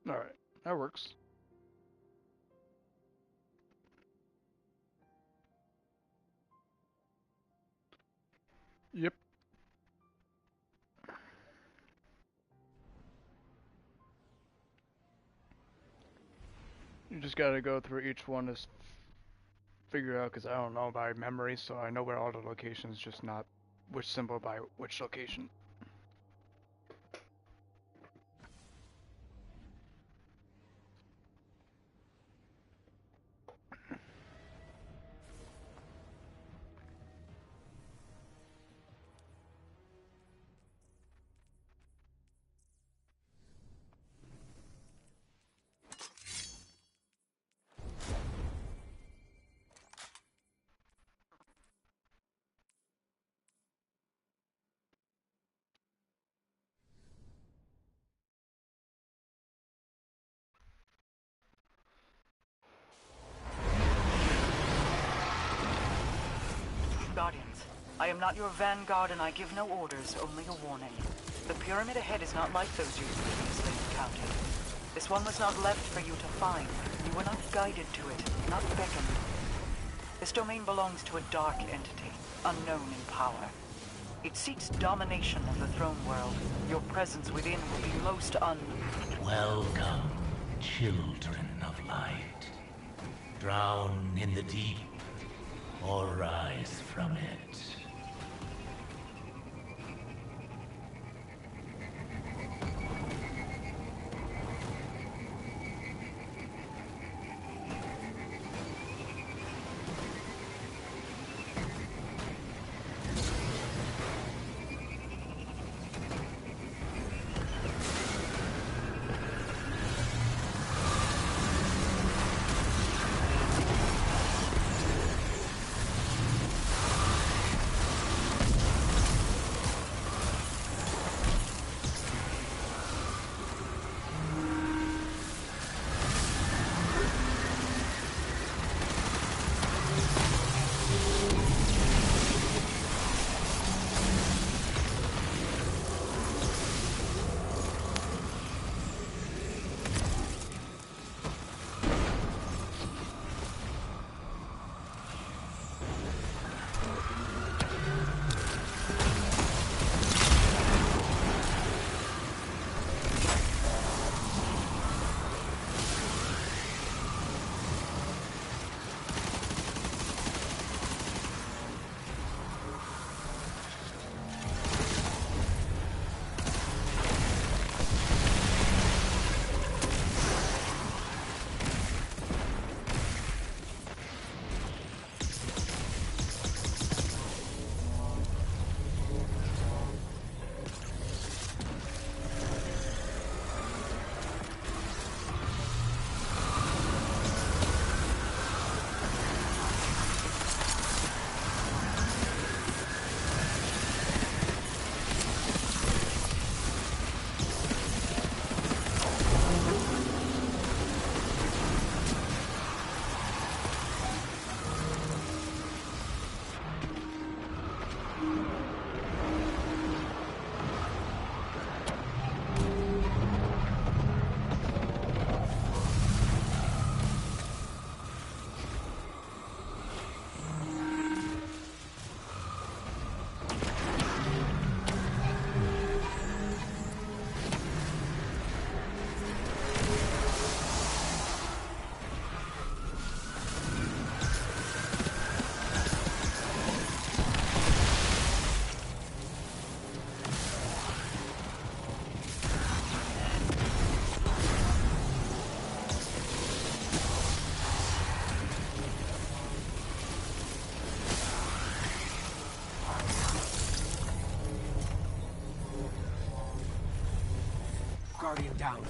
Alright, that works. Yep. You just gotta go through each one to figure out, because I don't know by memory, so I know where all the locations, just not which symbol by which location. Guardians, I am not your vanguard and I give no orders, only a warning. The pyramid ahead is not like those you previously encountered. This one was not left for you to find. You were not guided to it, not beckoned. This domain belongs to a dark entity, unknown in power. It seeks domination of the throne world. Your presence within will be most Welcome, children of light. Drown in the deep, or rise from it. Guardian down.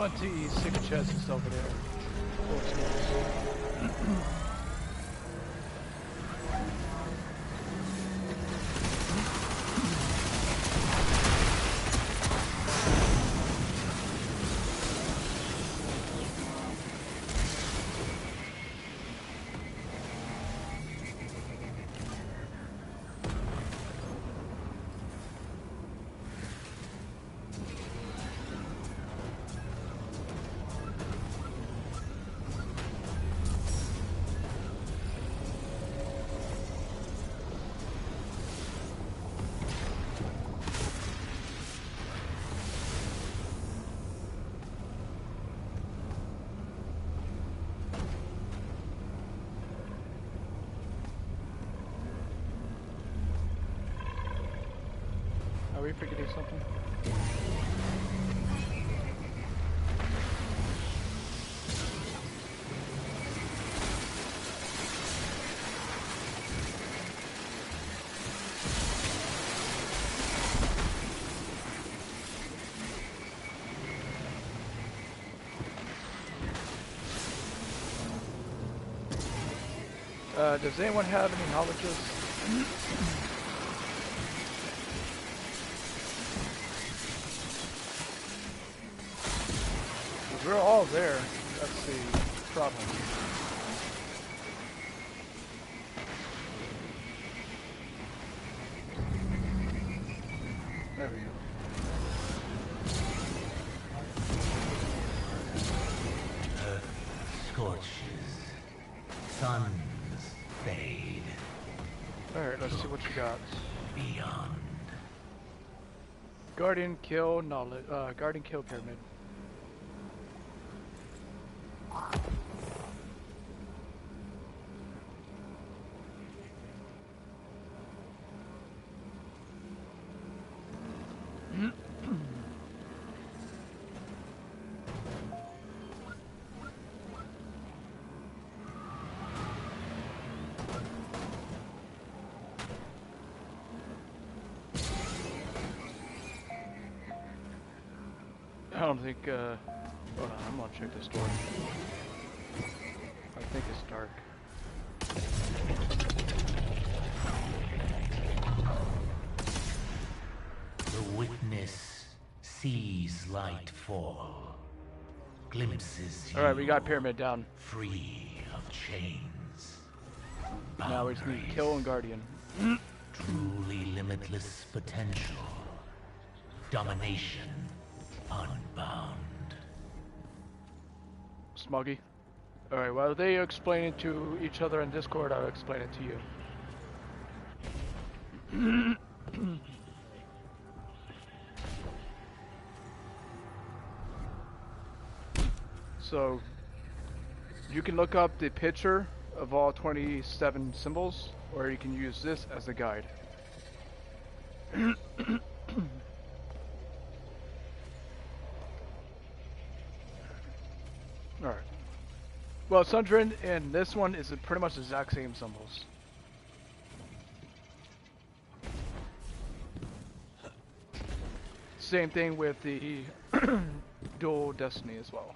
26 chests over there. 4 skills. Are we forgetting something? Does anyone have any knowledges? We're all there. That's the problem. There we go. Earth scorches. Suns fade. Alright, let's see what you got. Beyond. Guardian kill knowledge. Guardian kill pyramid. I don't think, hold on, I'm gonna check this door. I think it's dark. The witness sees light fall. Glimpses you. Alright, we got pyramid down. Free of chains. Now we just need kill and guardian. Truly limitless potential. Domination unbound. Smoggy. Alright, while they explain it to each other in Discord, I'll explain it to you. So, you can look up the picture of all 27 symbols, or you can use this as a guide. Alright. Well, Sundrin and this one is pretty much the exact same symbols. Same thing with the dual destiny as well.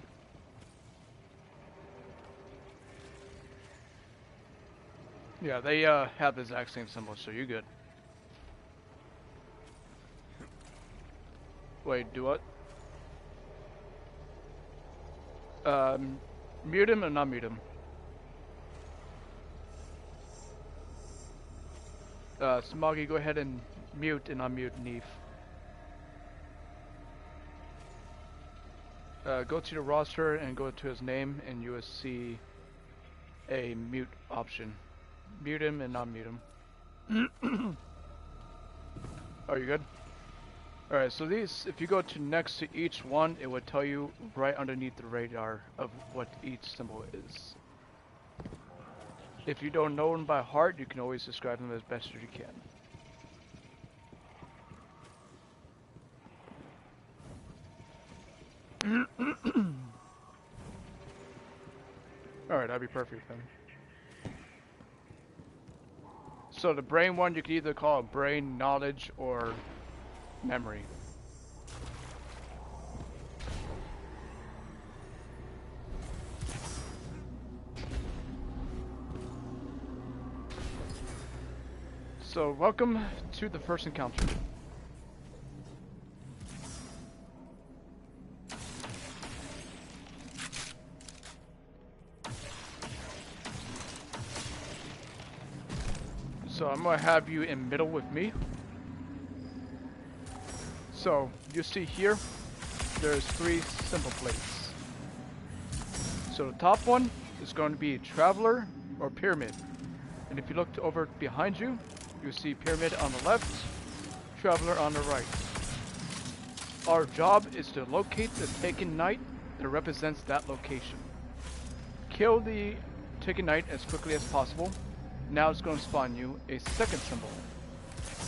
Yeah, they have the exact same symbols, so you're good. Wait, do what? Mute him and not mute him. Smoggy, go ahead and mute and unmute Neef. Go to the roster and go to his name, and you will see a mute option. Mute him and unmute him. Are you good? Alright, so these, if you go to next to each one, it would tell you right underneath the radar of what each symbol is. If you don't know them by heart, you can always describe them as best as you can. Alright, that'd be perfect then. So the brain one, you can either call it brain, knowledge, or memory. So, welcome to the first encounter. So, I'm going to have you in middle with me. So, you see here, there's 3 symbol plates. So, the top one is going to be Traveler or Pyramid. And if you look over behind you, you see Pyramid on the left, Traveler on the right. Our job is to locate the Taken Knight that represents that location. Kill the Taken Knight as quickly as possible. Now it's going to spawn you a second symbol.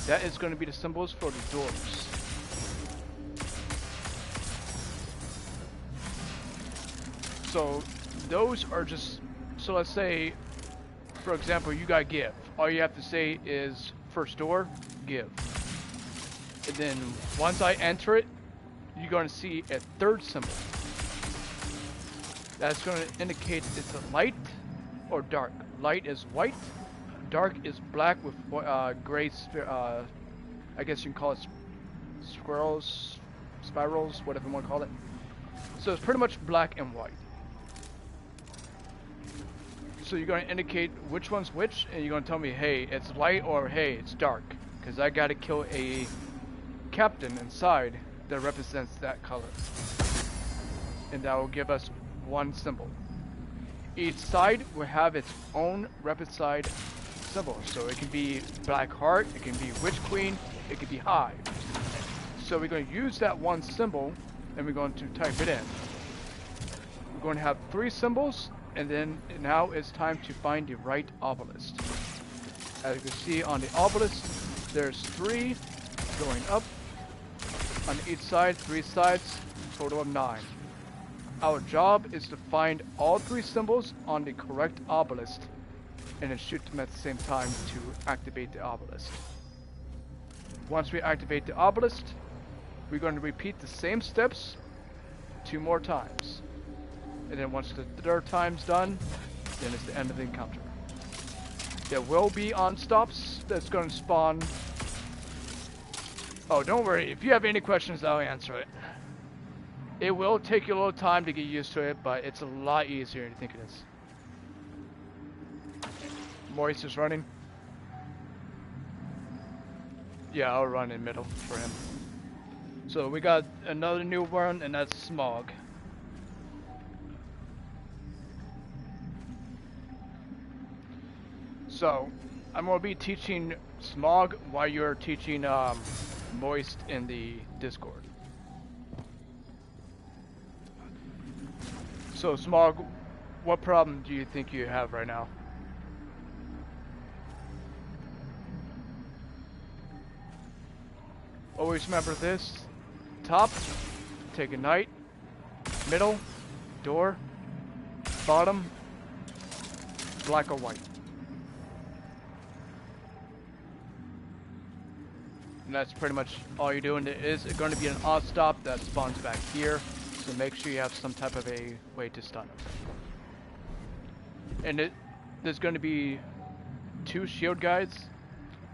That is going to be the symbols for the doors. So those are just, so let's say, for example, you got give. All you have to say is first door, give. And then once I enter it, you're going to see a third symbol. That's going to indicate it's a light or dark. Light is white, dark is black with gray, I guess you can call it spirals, whatever you want to call it. So it's pretty much black and white. So you're going to indicate which one's which, and you're going to tell me, hey, it's light or hey, it's dark. Because I got to kill a captain inside that represents that color. And that will give us one symbol. Each side will have its own represent symbol. So it can be Black Heart, it can be Witch Queen, it can be Hive. So we're going to use that one symbol, and we're going to type it in. We're going to have 3 symbols. And then now it's time to find the right obelisk. As you can see on the obelisk, there's 3 going up. On each side, 3 sides, total of 9. Our job is to find all 3 symbols on the correct obelisk and then shoot them at the same time to activate the obelisk. Once we activate the obelisk, we're going to repeat the same steps 2 more times. And then once the 3rd time's done, then it's the end of the encounter. There will be on-stops that's going to spawn. Oh, don't worry. If you have any questions, I'll answer it. It will take you a little time to get used to it, but it's a lot easier than you think it is. Moist is running. Yeah, I'll run in middle for him. So we got another new one, and that's Smog. So, I'm going to be teaching Smog while you're teaching Moist in the Discord. So, Smog, what problem do you think you have right now? Always remember this. Top, take a knight. Middle, door. Bottom, black or white. And that's pretty much all you're doing. There is going to be an odd stop that spawns back here, so make sure you have some type of a way to stun them. And there's going to be 2 shield guides.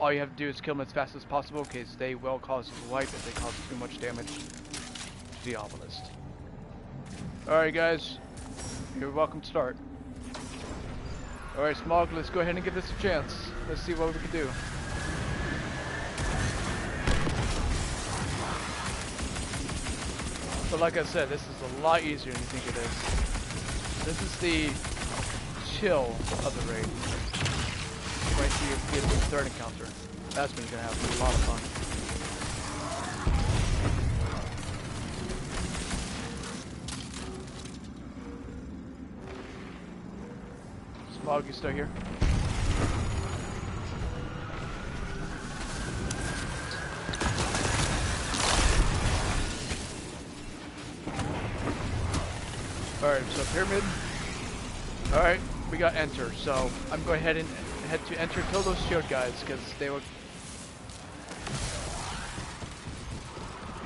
All you have to do is kill them as fast as possible, because they will cause a wipe if they cause too much damage to the obelisk. Alright guys, you're welcome to start. Alright Smog, let's go ahead and give this a chance. Let's see what we can do. But like I said, this is a lot easier than you think it is. This is the chill of the raid. Wait till you get to the 3rd encounter. That's when you're going to have a lot of fun. Smog, you still here? Alright, so pyramid. Alright, we got enter. So I'm going ahead and head to enter, kill those shield guys, because they will.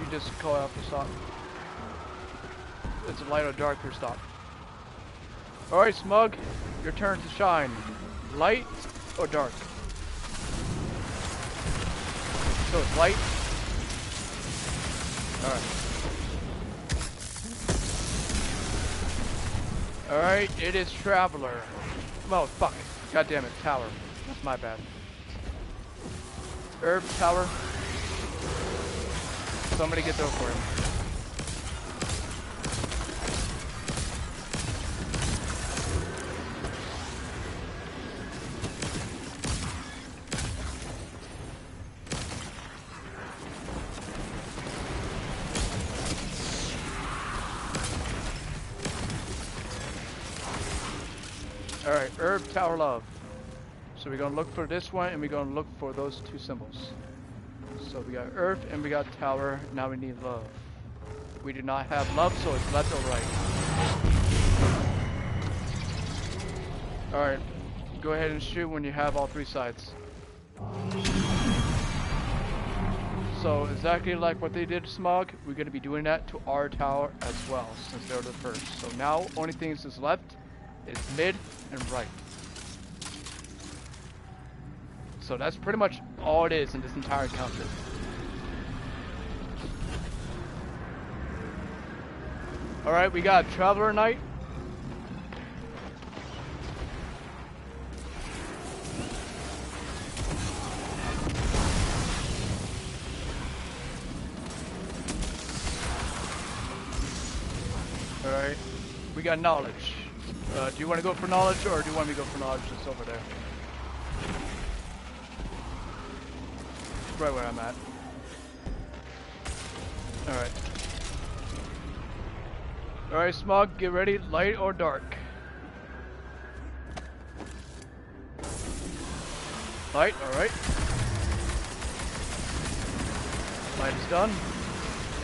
You just call out for stop. It's a light or dark for stop. Alright, Smug, your turn to shine. Light or dark? So it's light. Alright. Alright, it is Traveler. Oh, fuck. God damn it, Tower. That's my bad. Herb, Tower. Somebody get there for him. Alright, Herb, Tower, Love. So we're gonna look for this one and we're gonna look for those two symbols. So we got Earth and we got Tower, now we need Love. We do not have Love, so it's left or right. Alright, go ahead and shoot when you have all three sides. So exactly like what they did to Smog, we're gonna be doing that to our tower as well, since they're the first. So now, only things that's left is mid and right. So that's pretty much all it is in this entire encounter. Alright, we got Traveler Knight. Alright, we got Knowledge. Do you want to go for Knowledge, or do you want me to go for Knowledge that's over there? Right where I'm at. Alright. Alright, Smog, get ready. Light or dark? Light, alright. Light is done.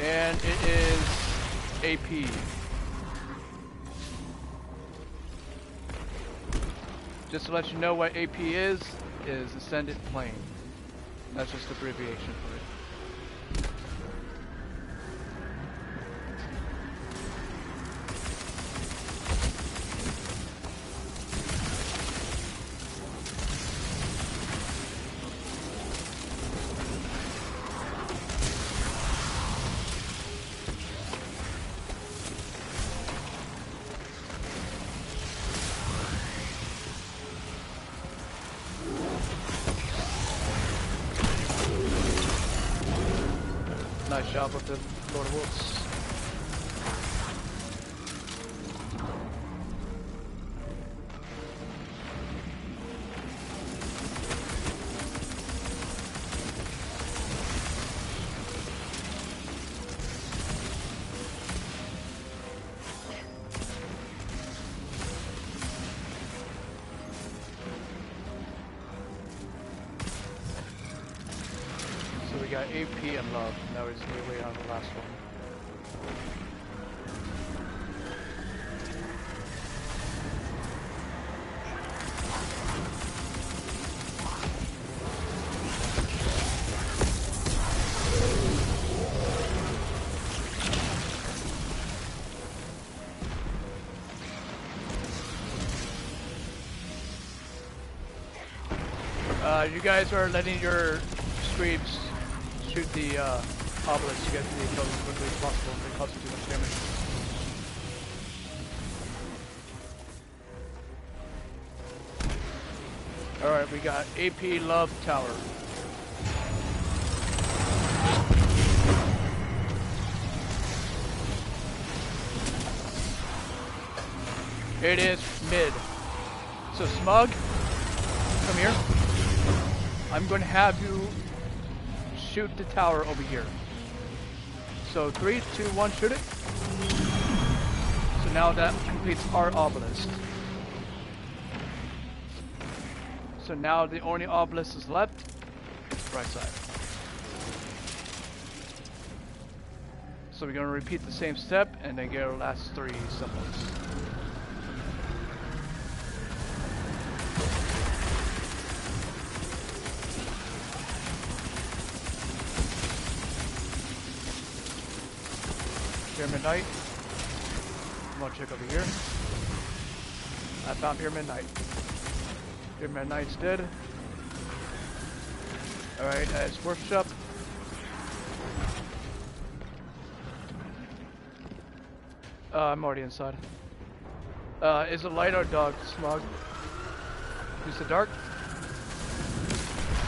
And it is AP. Just to let you know what AP is Ascendant Plane. That's just abbreviation for it. Nice job with the Lord of Wolves. So we got AP and Love. Now we're just waiting on the last one. You guys are letting your streams shoot the obelisk to get to the kill as quickly as possible if they cause too much damage. Alright, we got AP Love Tower. It is mid. So Smug, come here. I'm going to have you shoot the tower over here. So 3, 2, 1, shoot it. So now that completes our obelisk. So now the only obelisk is left, right side. So we're going to repeat the same step and then get our last 3 symbols. Pyramid Knight. I'm gonna check over here. I found Pyramid Knight. Pyramid Knight's dead. Alright, it's Workshop. I'm already inside. Is it light or dark, Smog? Use the dark?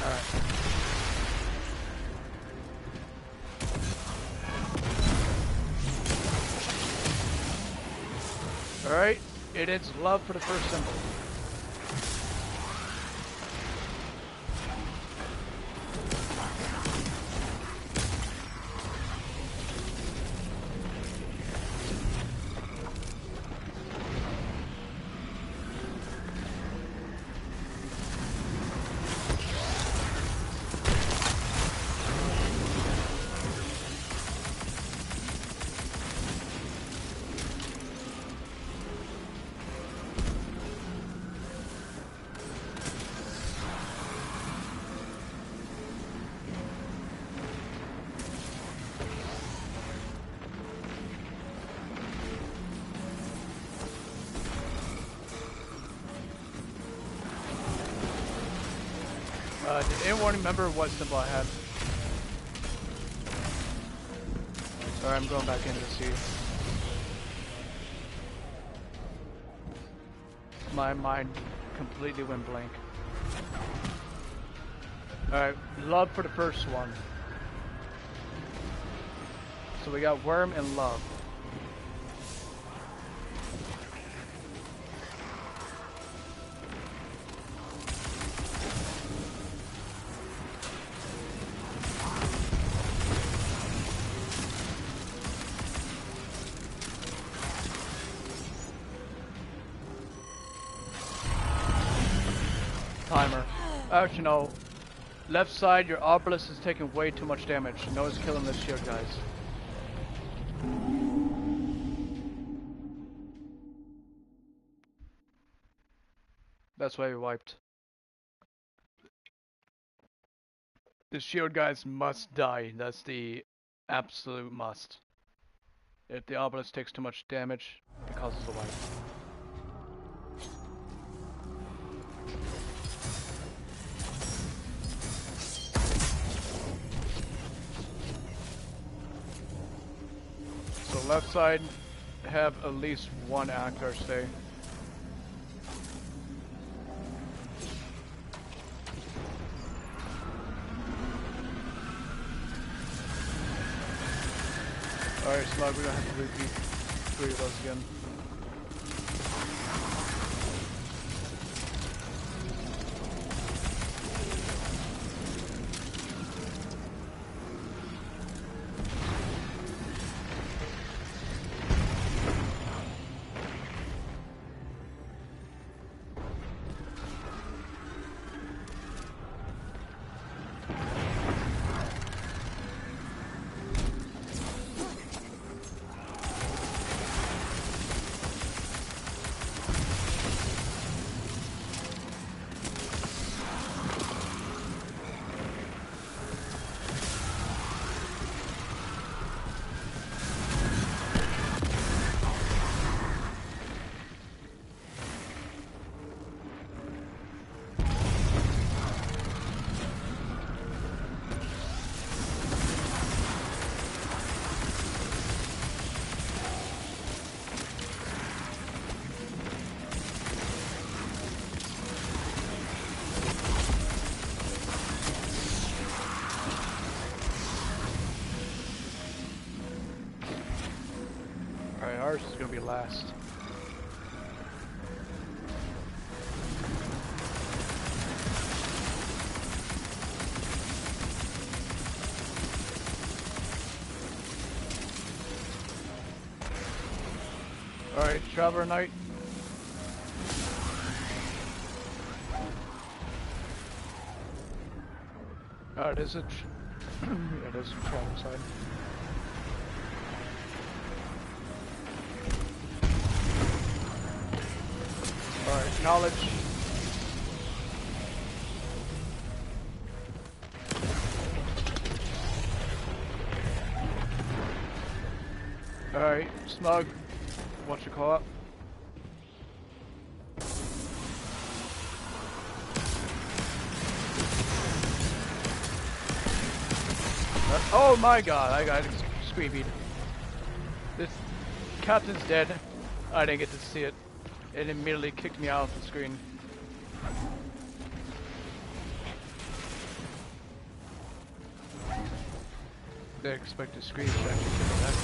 Alright. Alright, it is love for the first symbol. Did anyone remember what symbol I had? Alright, I'm going back in to see. My mind completely went blank. Alright, love for the first one. So we got worm and love. Timer. Actually, no. Left side, your obelisk is taking way too much damage. No one's killing this shield, guys. That's why we wiped. The shield guys must die. That's the absolute must. If the obelisk takes too much damage, it causes a wipe. So left side, have at least one actor stay. Alright, Smug, we're gonna have to repeat 3 of those again. Ours is gonna be last. Alright, Traveler Knight. Alright, is it? Yeah, it is Traveler side. Alright, knowledge. Alright, Smug. What's your call up? Oh my god, I got screamed. This captain's dead. I didn't get to see it. It immediately kicked me out of the screen. They expect a screen to actually kick back.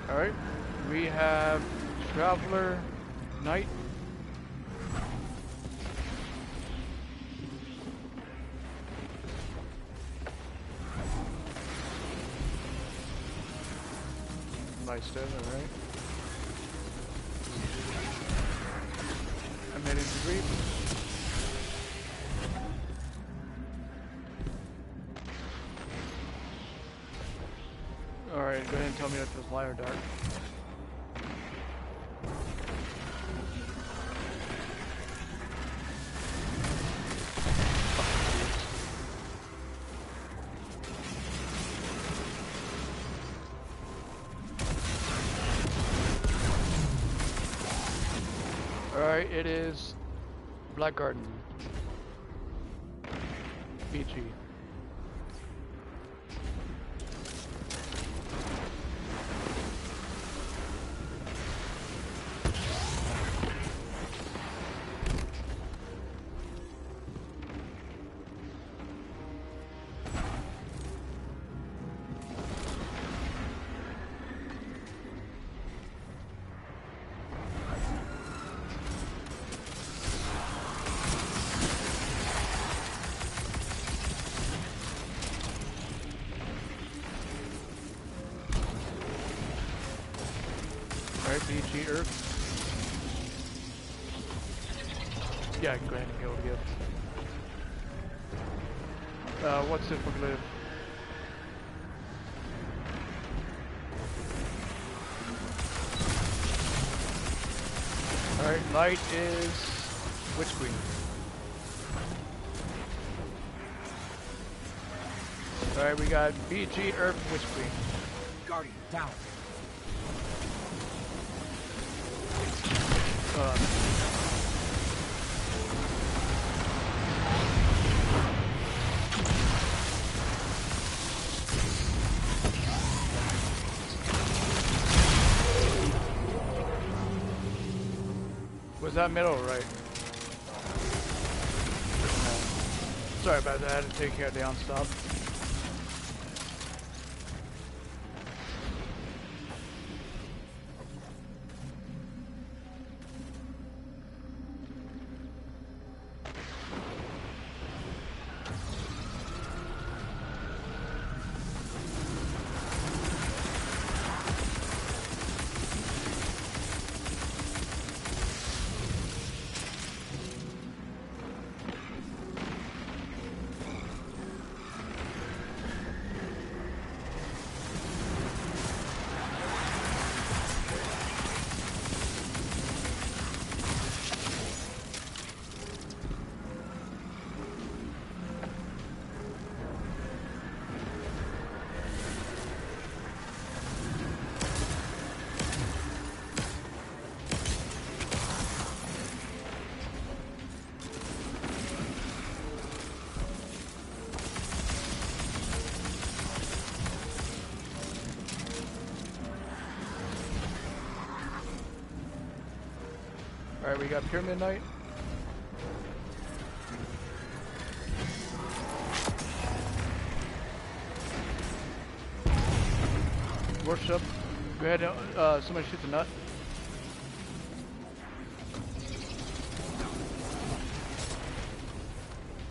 Alright, we have Traveler Knight. Nice dead, alright. I'm heading to Reap. Alright, go ahead and tell me if it was light or dark. Alright, it is Black Garden. BG. Alright, BG Earth. Yeah, I can go ahead and go give. What's it for live? Alright, light is Witch Queen. Alright, we got BG Earth Witch Queen. Guardian down. Was that middle or right? Sorry about that, I had to take care of the on-stop. Alright, we got Pyramid Knight. Worship. Go ahead and somebody shoot the nut.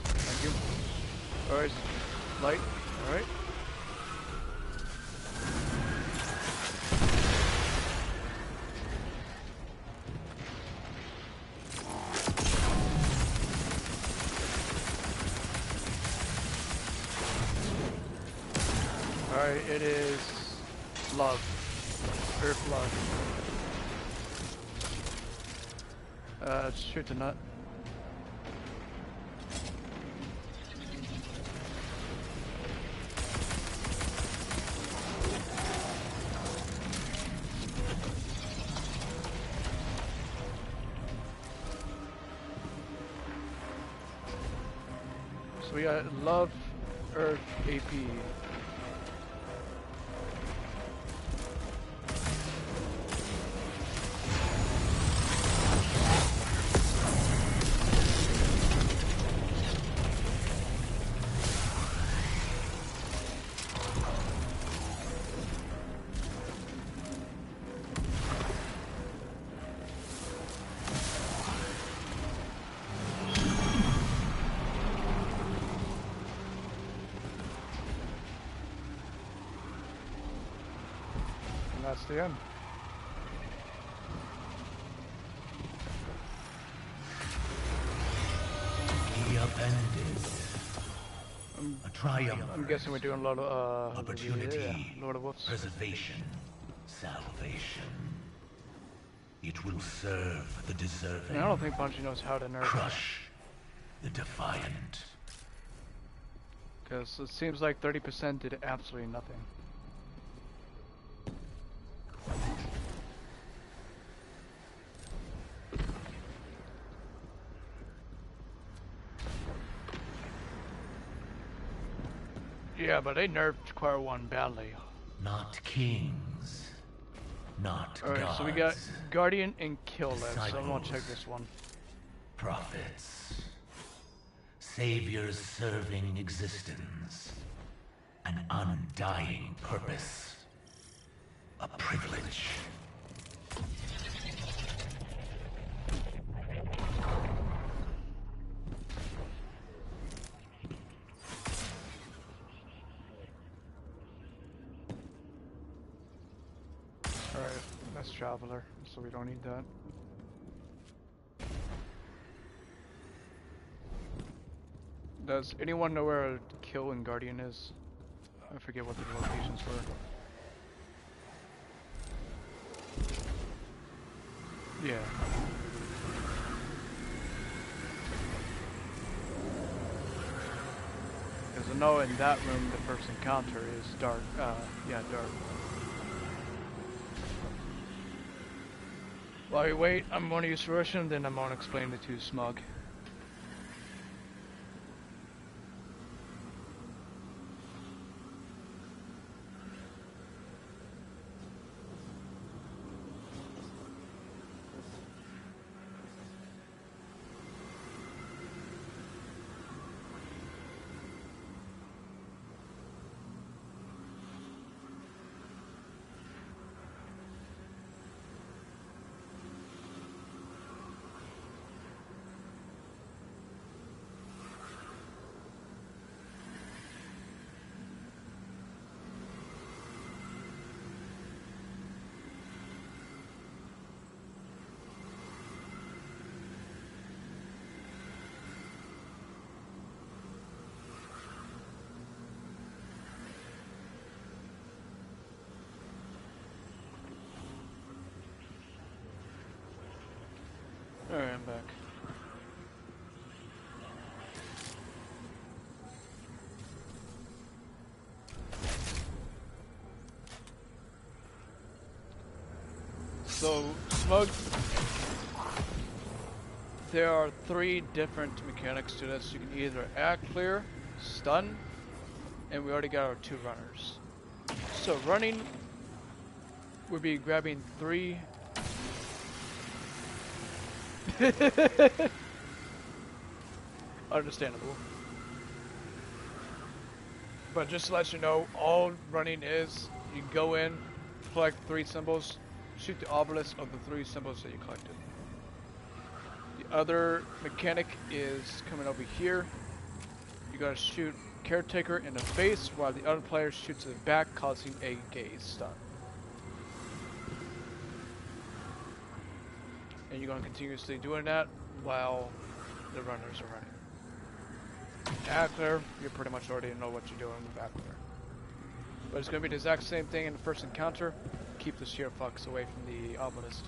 Thank you. Alright, light. Alright. Alright, it is love. Earth love. Shoot the nut. So we got love, earth, AP. That's the end. He upended. A triumph. I'm guessing we're doing a lot of Opportunity. Lord of Wolves. Preservation. Salvation. It will serve the deserving. I don't think Bungie knows how to nerf. Crush the defiant. Because it seems like 30% did absolutely nothing. Yeah, but they nerfed Choir 1 badly. Not kings. Not Alright, gods. so we got Guardian and Kill left, so I'm gonna check this one. Prophets. Saviors serving existence. An undying purpose. A privilege. Alright, that's Traveler, so we don't need that. Does anyone know where Kill and Guardian is? I forget what the locations were. Yeah. Because I know in that room the first encounter is Dark. Yeah, Dark. While you wait, I'm going to use Fruition, then I'm going to explain it to Smug. Alright, I'm back. So, Smug, there are 3 different mechanics to this. You can either act clear, stun, and we already got our 2 runners. So running would be grabbing 3 understandable. But just to let you know, all running is, you go in, collect 3 symbols, shoot the obelisk of the 3 symbols that you collected. The other mechanic is coming over here. You gotta shoot Caretaker in the face while the other player shoots in the back, causing a gaze stun. And you're gonna continuously doing that while the runners are running. Act clear, you pretty much already know what you're doing with act clear. But it's going to be the exact same thing in the first encounter. Keep the sheer fucks away from the obelisk.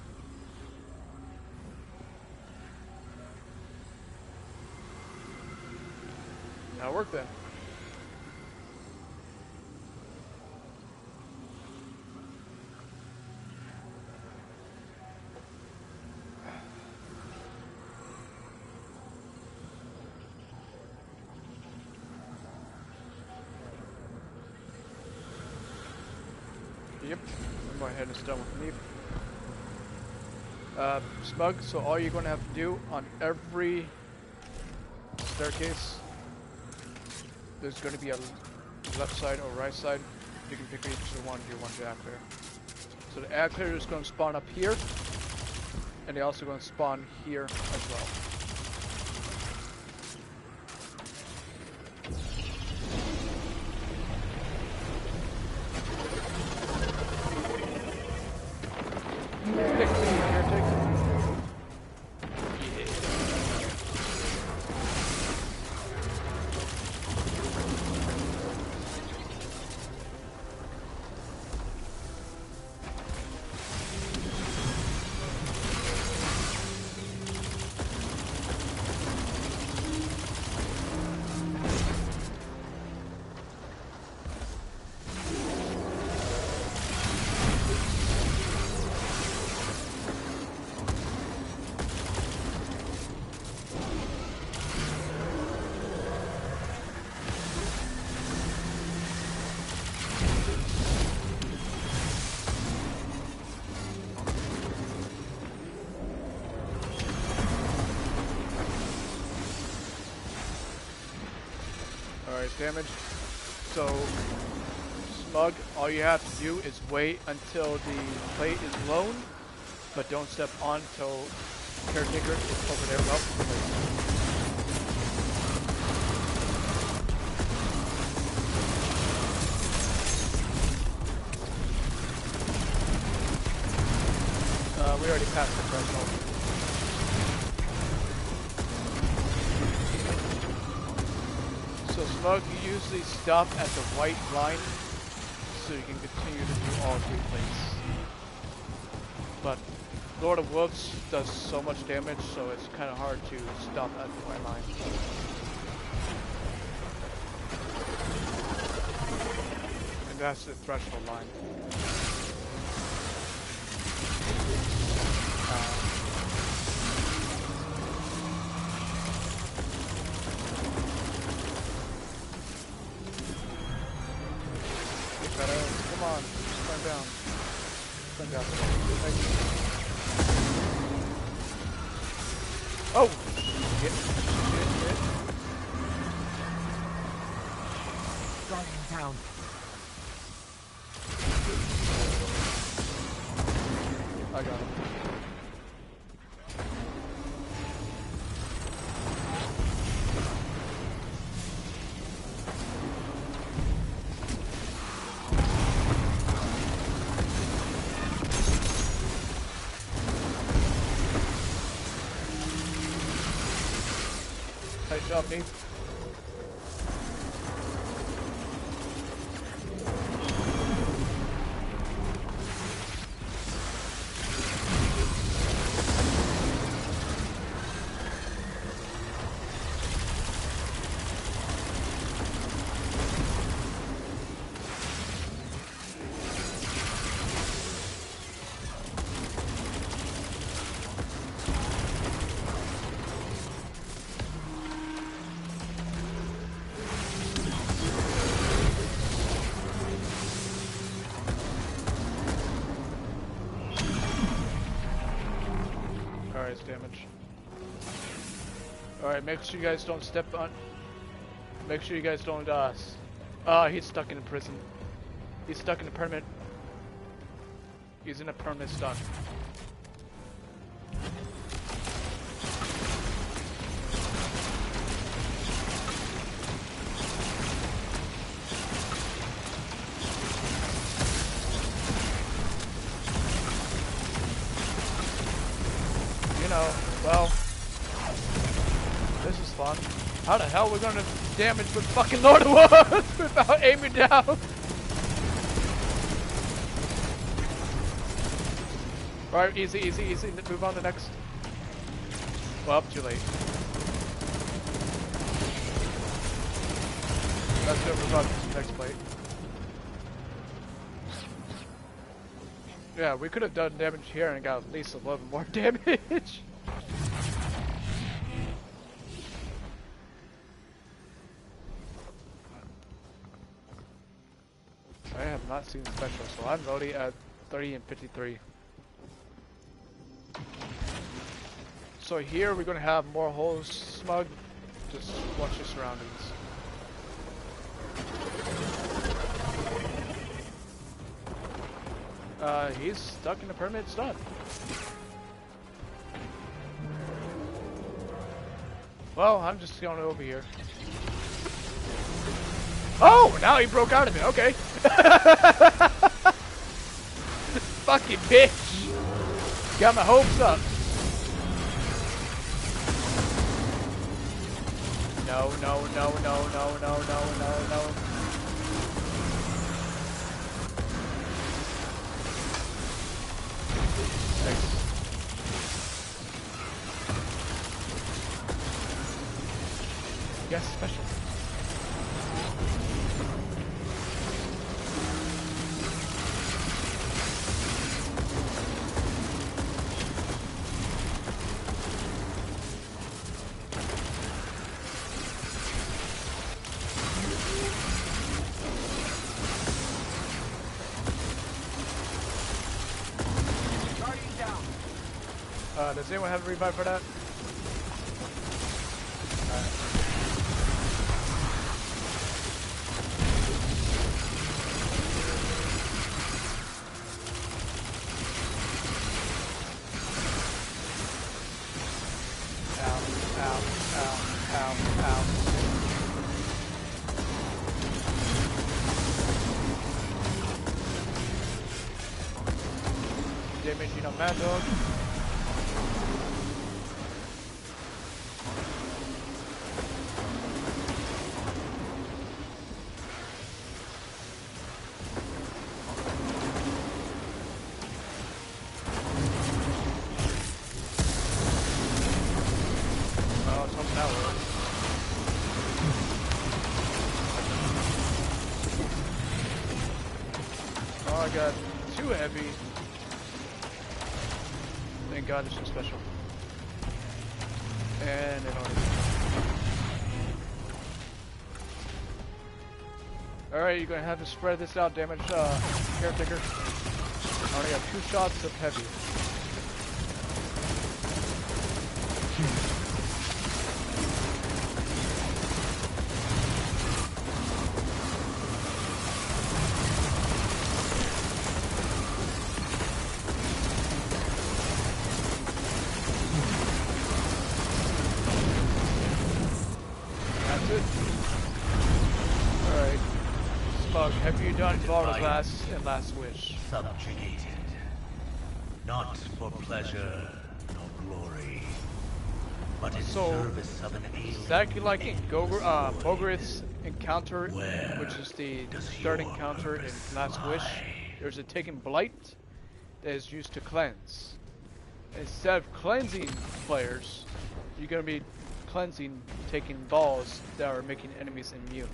Now work then. Yep, I'm going ahead and start with me. Smug, so all you're going to have to do on every staircase, there's going to be a left side or right side. You can pick each one you want to add clear. So the add clear is going to spawn up here, and they're also going to spawn here as well. Damage. So, Smug, all you have to do is wait until the plate is blown, but don't step on until Caretaker is over there. We already passed the threshold. So Smug, you usually stop at the white line so you can continue to do all 3 plates. But Lord of Wolves does so much damage, so it's kind of hard to stop at the white line. And that's the threshold line. Come on, stand down. Stand down. Oh! Shit. Driving down. I got him. Nice job, Nate. Damage. Alright, make sure you guys don't step on. Make sure you guys don't, he's stuck in a prison. He's stuck in a permanent. He's in a permanent stun. Well, this is fun. How the hell are we gonna damage with fucking Lord of Wolves without aiming down? Alright, easy, easy, easy. Move on to the next. Well, too late. Let's go move on to the next plate. Yeah, we could have done damage here and got at least a little more damage. I have not seen special, so I'm already at 30 and 53. So here we're going to have more holes, Smug. Just watch your surroundings. He's stuck in a permanent stun. Well, I'm just going over here. Oh, now he broke out of it. Okay. Fucking bitch. Got my hopes up. No, no, no, no, no, no, no, no, no. Thanks. Yes, special. Does anyone have a revive for that? Ow, ow, ow, ow, ow. Damaging a mad dog. I got too heavy. Thank God it's so special. And it already. Alright, you're gonna have to spread this out, damage caretaker. I only got 2 shots of heavy. Have you done Vault of Glass and Last Wish? Subjugated. Not for pleasure nor glory, but in service of an alien. Exactly like in Mogorith's encounter, which is the third encounter in Last Wish, there's a Taken Blight that is used to cleanse. Instead of cleansing players, you're going to be cleansing, taking balls that are making enemies immune.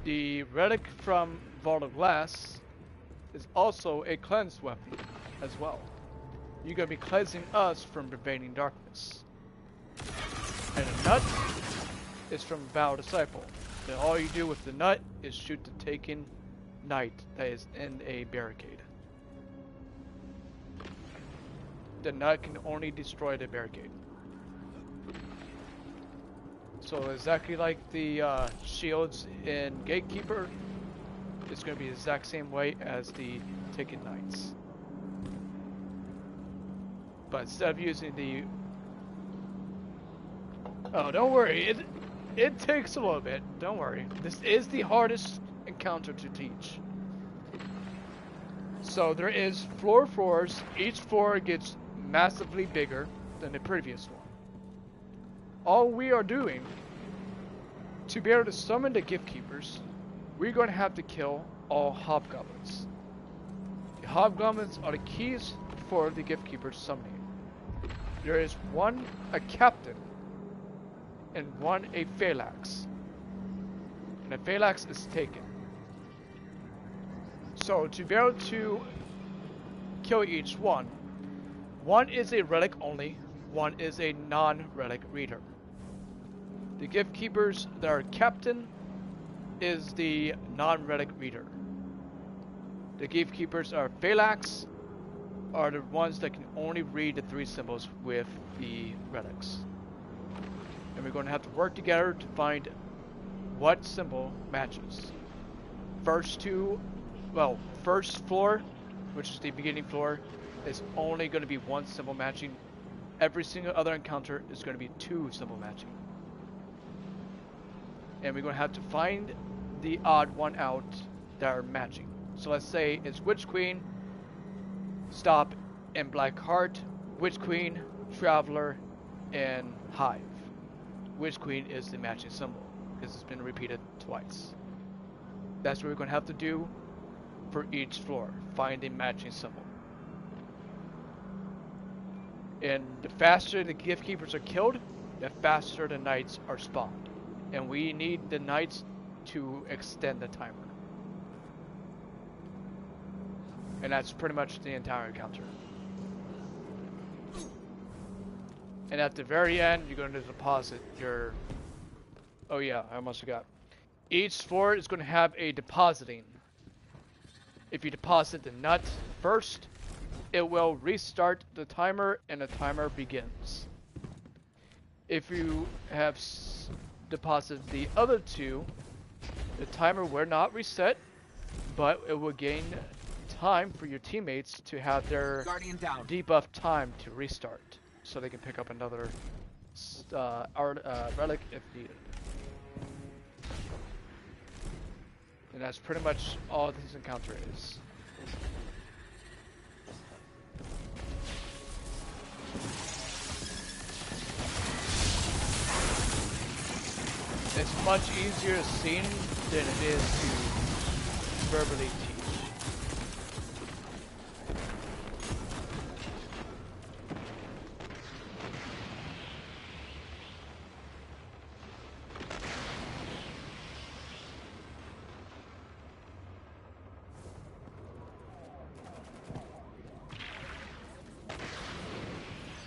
The relic from Vault of Glass is also a cleansed weapon as well. You're going to be cleansing us from pervading darkness. And a nut is from Vow Disciple. Then all you do with the nut is shoot the Taken Knight that is in a barricade. The nut can only destroy the barricade. So exactly like the shields in Gatekeeper, it's going to be the exact same way as the Taken Knights. But instead of using the... Oh, don't worry, it takes a little bit, don't worry. This is the hardest encounter to teach. So there is floors, each floor gets massively bigger than the previous one. All we are doing, to be able to summon the Gift Keepers, we're going to have to kill all Hobgoblins. The hobgoblins are the keys for the gift keeper's summoning. There is one a captain and one a phalanx. And a phalanx is taken. So to be able to kill each one is a relic only, one is a non-relic reader. The gift keepers that are captain is the non-relic reader. The gift keepers are phalanx are the ones that can only read the 3 symbols with the relics. And we're going to have to work together to find what symbol matches. First floor, which is the beginning floor, is only going to be 1 symbol matching. Every single other encounter is going to be 2 symbol matching. And we're going to have to find the odd one out that are matching. So let's say it's Witch Queen, Stop, and Black Heart, Witch Queen, Traveler, and Hive. Witch Queen is the matching symbol because it's been repeated twice. That's what we're going to have to do for each floor. Find a matching symbol. And the faster the gift keepers are killed, the faster the knights are spawned. And we need the knights to extend the timer. And that's pretty much the entire encounter. And at the very end, you're going to deposit your... Oh yeah, I almost forgot. Each floor is going to have a depositing. If you deposit the nut first, it will restart the timer and the timer begins. If you have deposited the other 2, the timer will not reset, but it will gain time for your teammates to have their debuff time to restart, so they can pick up another relic if needed. And that's pretty much all this encounter is. It's much easier seen than it is to verbally teach.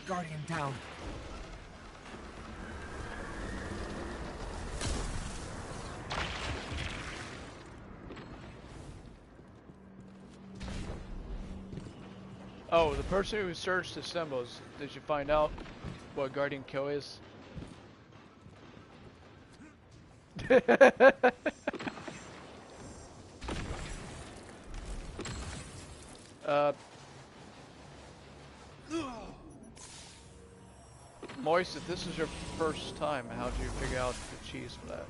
Guardian down. Oh, the person who searched the symbols, did you find out what Guardian Kill is? Moist, if this is your first time, how did you figure out the cheese for that?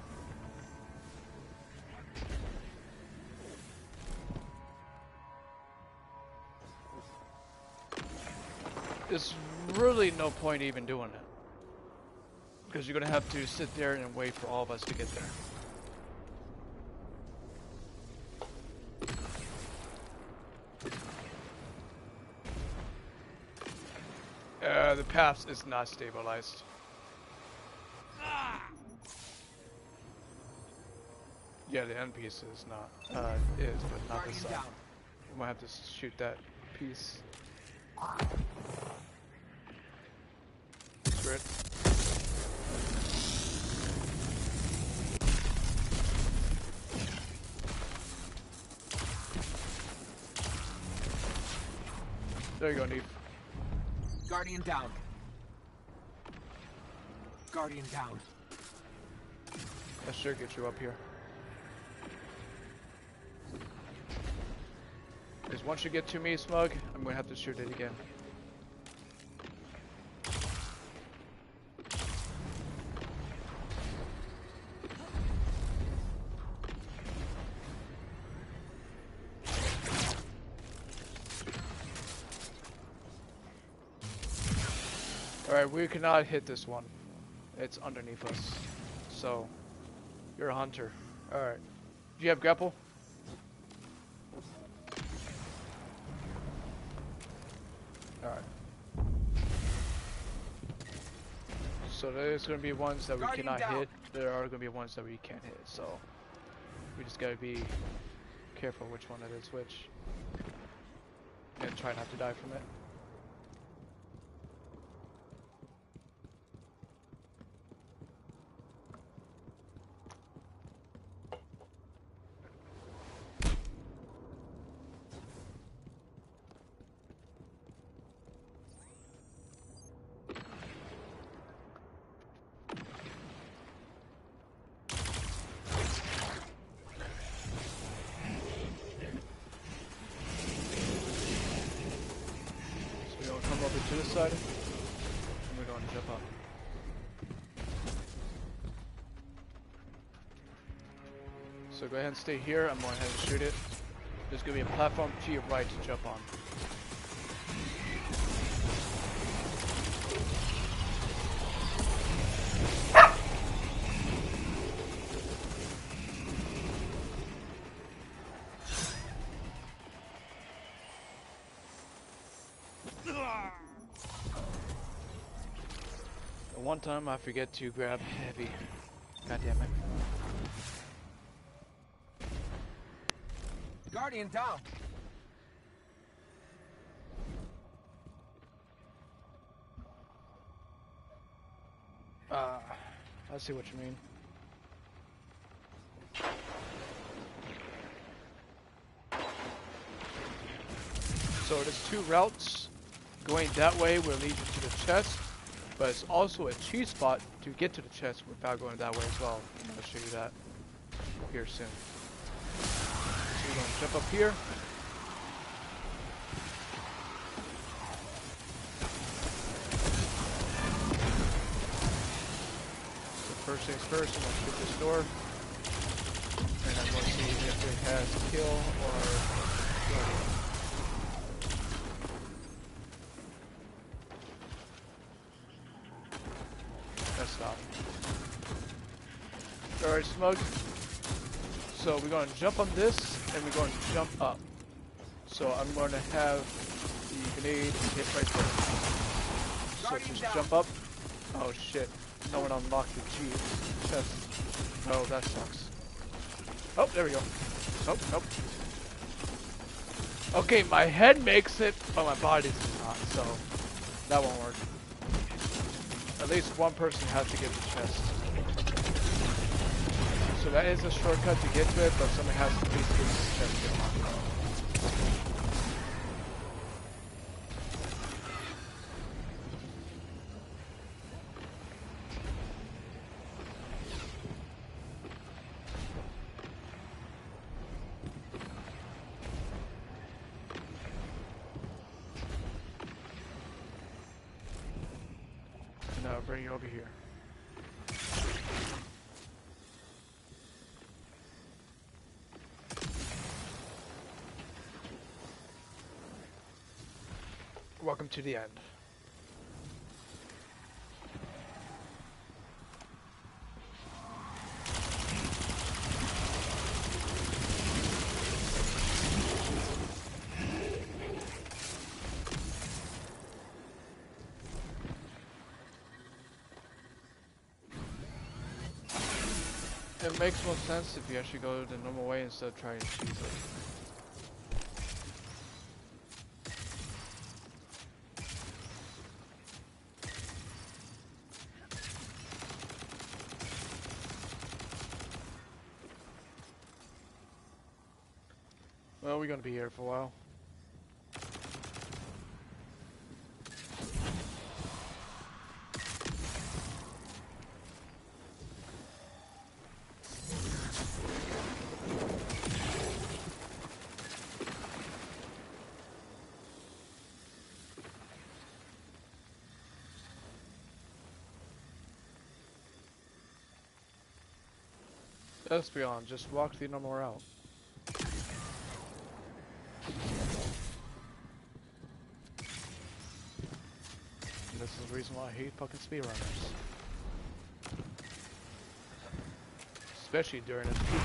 There's really no point even doing it. Because you're going to have to sit there and wait for all of us to get there. The path is not stabilized. Yeah, the end piece is not. Is, but not this side. We might have to shoot that piece. Grit. There you go, Neve. Guardian down. Guardian down. That should get you up here. Because once you get to me, Smug, I'm gonna have to shoot it again. Alright, we cannot hit this one. It's underneath us. So, you're a hunter. Alright. Do you have grapple? So there's going to be ones that we Guardian cannot down. hit. There are going to be ones that we can't hit. So we just got to be careful which one it is which. And try not to die from it. Come over to this side, and we're going to jump up. So go ahead and stay here. I'm going ahead and shoot it. There's going to be a platform to your right to jump on. One time I forget to grab heavy. God damn it. Guardian down. I see what you mean. So there's two routes. Going that way will lead you to the chest, but it's also a cheat spot to get to the chest without going that way as well. I'm going to show you that here soon. So you're going to jump up here. So first things first, I'm going to shoot this door. And I'm going to see if it has kill or guardian. Stop. Alright, Smug. So we're going to jump on this, and we're going to jump up. So I'm going to have the grenade hit right there. So just jump up. Oh shit. No one unlocked the G chest. Oh, that sucks. Oh, there we go. Nope, nope. Okay, my head makes it, but my body does not, so that won't work. At least one person has to get the chest. So that is a shortcut to get to it, but someone has to at least get the chest to unlock it. I'll bring you over here. Welcome to the end. It makes more sense if you actually go the normal way instead of trying to cheese it. Well, we're gonna be here for a while. Let's be honest, just walk the normal route. This is the reason why I hate fucking speedrunners. Especially during a speed.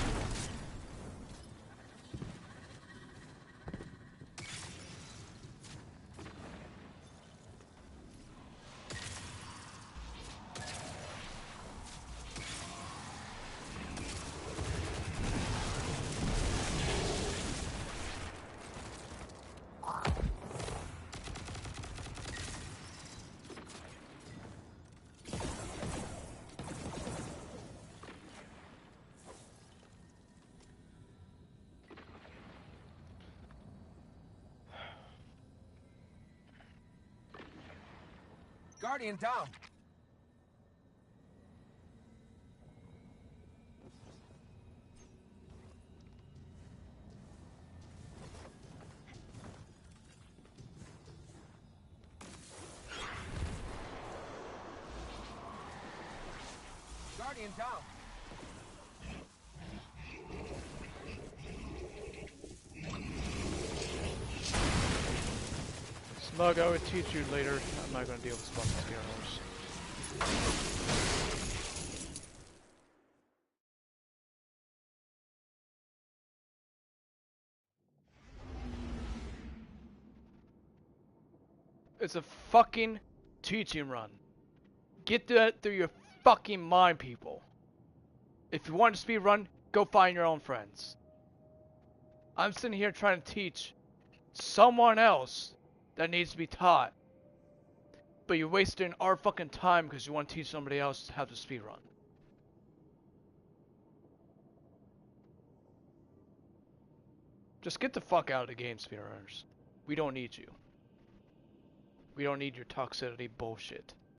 Guardian down. Guardian down. Smug, I will teach you later. I'm not gonna deal with fucking scarecrows. It's a fucking teaching run. Get that through your fucking mind, people. If you want to speed run, go find your own friends. I'm sitting here trying to teach someone else that needs to be taught. But you're wasting our fucking time because you want to teach somebody else how to speed run. Just get the fuck out of the game, speedrunners. We don't need you. We don't need your toxicity bullshit.